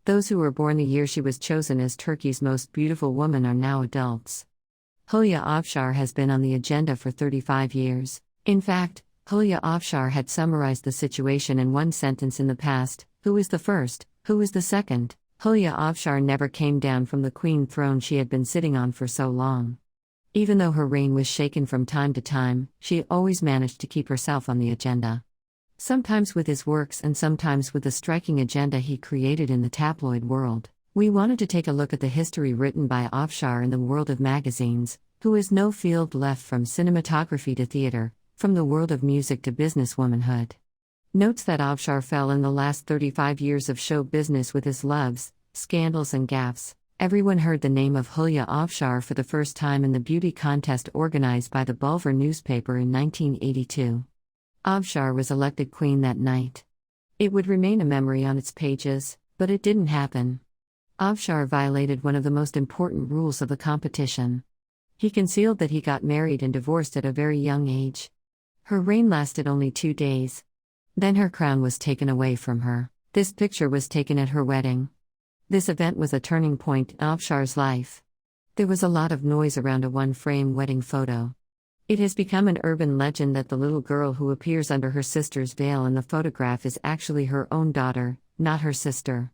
Those who were born the year she was chosen as Turkey's most beautiful woman are now adults. Hülya Avşar has been on the agenda for 35 years. In fact, Hülya Avşar had summarized the situation in one sentence in the past: who is the first, who is the second? Hülya Avşar never came down from the queen throne she had been sitting on for so long. Even though her reign was shaken from time to time, she always managed to keep herself on the agenda. Sometimes with his works and sometimes with the striking agenda he created in the tabloid world. We wanted to take a look at the history written by Avşar in the world of magazines, who is no field left from cinematography to theater, from the world of music to businesswomanhood. Notes that Avşar fell in the last 35 years of show business with his loves, scandals and gaffes. Everyone heard the name of Hülya Avşar for the first time in the beauty contest organized by the Bulvar newspaper in 1982. Avşar was elected queen that night. It would remain a memory on its pages, but it didn't happen. Avşar violated one of the most important rules of the competition. He concealed that he got married and divorced at a very young age. Her reign lasted only 2 days. Then her crown was taken away from her. This picture was taken at her wedding. This event was a turning point in Avşar's life. There was a lot of noise around a one-frame wedding photo. It has become an urban legend that the little girl who appears under her sister's veil in the photograph is actually her own daughter, not her sister.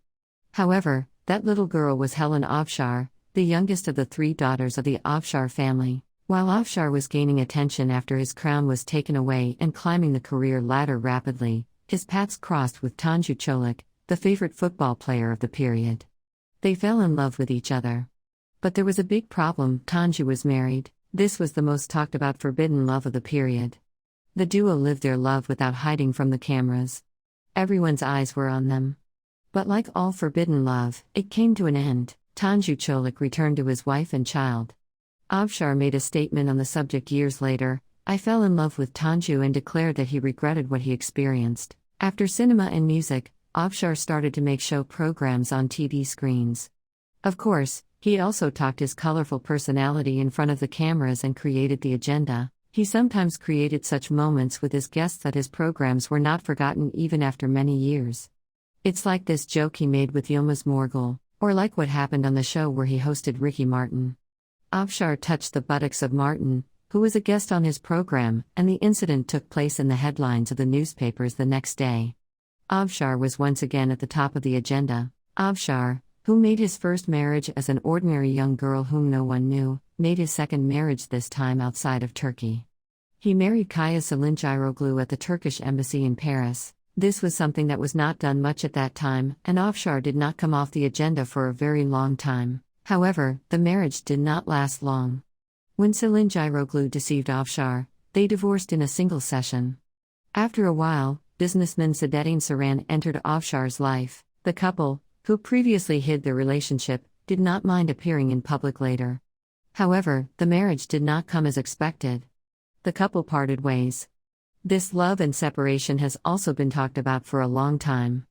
However, that little girl was Helen Avşar, the youngest of the 3 daughters of the Avşar family. While Avşar was gaining attention after his crown was taken away and climbing the career ladder rapidly, his paths crossed with Tanju Çolak, the favorite football player of the period. They fell in love with each other. But there was a big problem: Tanju was married. This was the most talked about forbidden love of the period. The duo lived their love without hiding from the cameras. Everyone's eyes were on them. But like all forbidden love, it came to an end. Tanju Çolak returned to his wife and child. Avşar made a statement on the subject years later: "I fell in love with Tanju," and declared that he regretted what he experienced. After cinema and music, Avşar started to make show programs on TV screens. Of course, he also talked his colorful personality in front of the cameras and created the agenda. He sometimes created such moments with his guests that his programs were not forgotten even after many years. It's like this joke he made with Yılmaz Morgul, or like what happened on the show where he hosted Ricky Martin. Avşar touched the buttocks of Martin, who was a guest on his program, and the incident took place in the headlines of the newspapers the next day. Avşar was once again at the top of the agenda. Avşar, who made his first marriage as an ordinary young girl whom no one knew, made his second marriage this time outside of Turkey. He married Kaya Çilingiroğlu at the Turkish embassy in Paris. This was something that was not done much at that time, and Avşar did not come off the agenda for a very long time. However, the marriage did not last long. When Çilingiroğlu deceived Avşar, they divorced in a single session. After a while, businessman Saadettin Saran entered Avşar's life. The couple, who previously hid their relationship, did not mind appearing in public later. However, the marriage did not come as expected. The couple parted ways. This love and separation has also been talked about for a long time.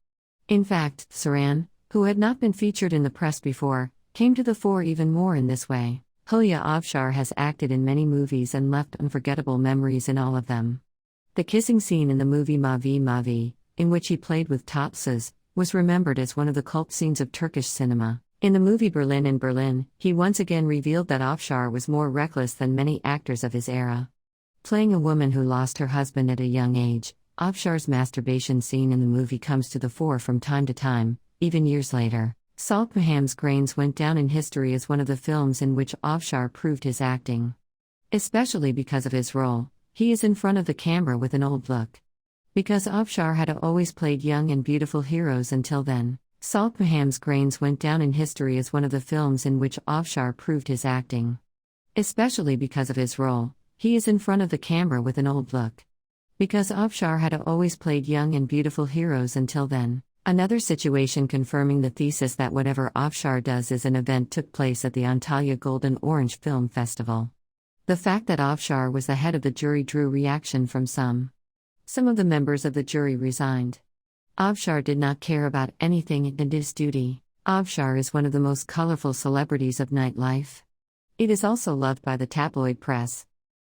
In fact, Saran, who had not been featured in the press before, came to the fore even more in this way. Hülya Avşar has acted in many movies and left unforgettable memories in all of them. The kissing scene in the movie Mavi Mavi, in which he played with Tatlises'le, was remembered as one of the cult scenes of Turkish cinema. In the movie Berlin in Berlin, he once again revealed that Avşar was more reckless than many actors of his era. Playing a woman who lost her husband at a young age, Avşar's masturbation scene in the movie comes to the fore from time to time, even years later. Savaş'in Grains went down in history as one of the films in which Avşar proved his acting. Especially because of his role, he is in front of the camera with an old look. Because Avşar had always played young and beautiful heroes until then, Savaş'in Grains went down in history as one of the films in which Avşar proved his acting. Especially because of his role, he is in front of the camera with an old look. Because Avşar had always played young and beautiful heroes until then. Another situation confirming the thesis that whatever Avşar does is an event took place at the Antalya Golden Orange Film Festival. The fact that Avşar was the head of the jury drew reaction from some. Some of the members of the jury resigned. Avşar did not care about anything and did his duty. Avşar is one of the most colorful celebrities of nightlife. It is also loved by the tabloid press.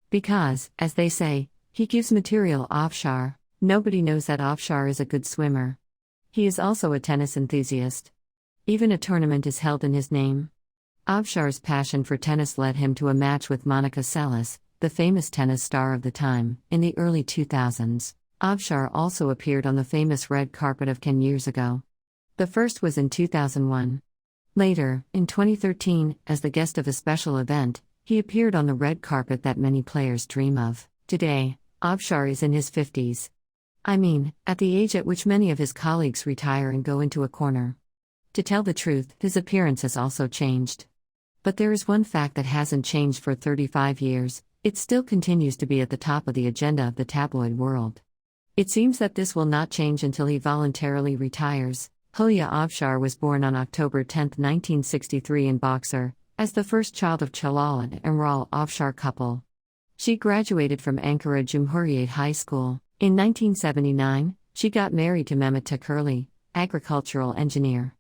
Because, as they say, he gives material Avşar. Nobody knows that Avşar is a good swimmer. He is also a tennis enthusiast. Even a tournament is held in his name. Avşar's passion for tennis led him to a match with Monica Seles, the famous tennis star of the time, in the early 2000s. Avşar also appeared on the famous red carpet of 10 years ago. The first was in 2001. Later, in 2013, as the guest of a special event, he appeared on the red carpet that many players dream of. Today, Avşar is in his 50s. I mean, at the age at which many of his colleagues retire and go into a corner. To tell the truth, his appearance has also changed. But there is one fact that hasn't changed for 35 years: it still continues to be at the top of the agenda of the tabloid world. It seems that this will not change until he voluntarily retires. Hülya Avşar was born on October 10, 1963 in Boxer, as the first child of çolak'in and Avşar couple. She graduated from Ankara Cumhuriyet High School. In 1979, she got married to Mehmet Takurli, agricultural engineer.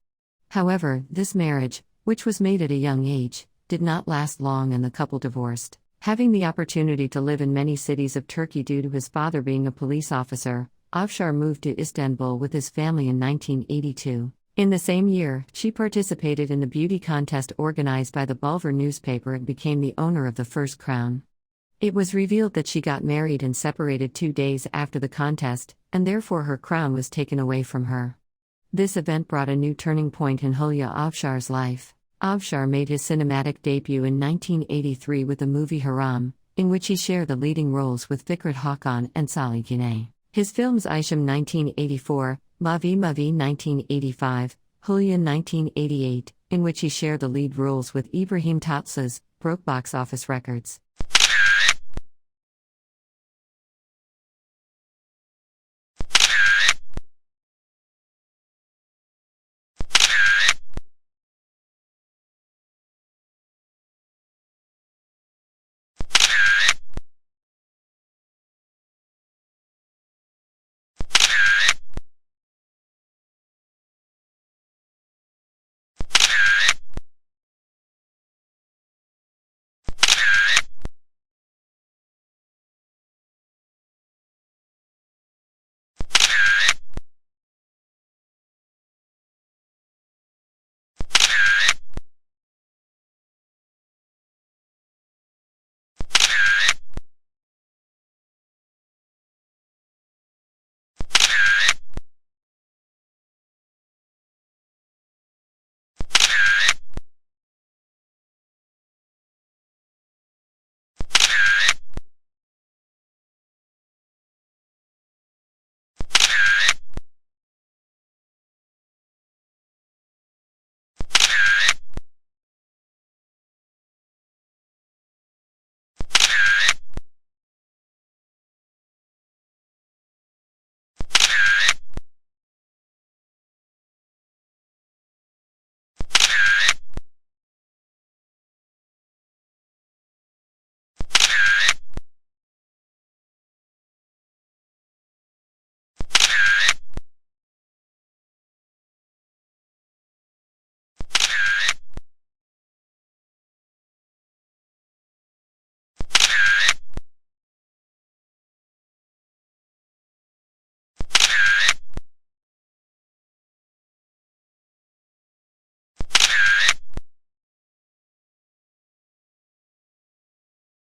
However, this marriage, which was made at a young age, did not last long and the couple divorced. Having the opportunity to live in many cities of Turkey due to his father being a police officer, Avşar moved to Istanbul with his family in 1982. In the same year, she participated in the beauty contest organized by the Bulvar newspaper and became the owner of the first crown. It was revealed that she got married and separated 2 days after the contest, and therefore her crown was taken away from her. This event brought a new turning point in Hülya Avşar's life. Avşar made his cinematic debut in 1983 with the movie Haram, in which he shared the leading roles with Fikret Hakan and Salih Güney. His films Aşkım 1984, Mavi Mavi 1985, Hulya 1988, in which he shared the lead roles with İbrahim Tatlıses, broke box office records.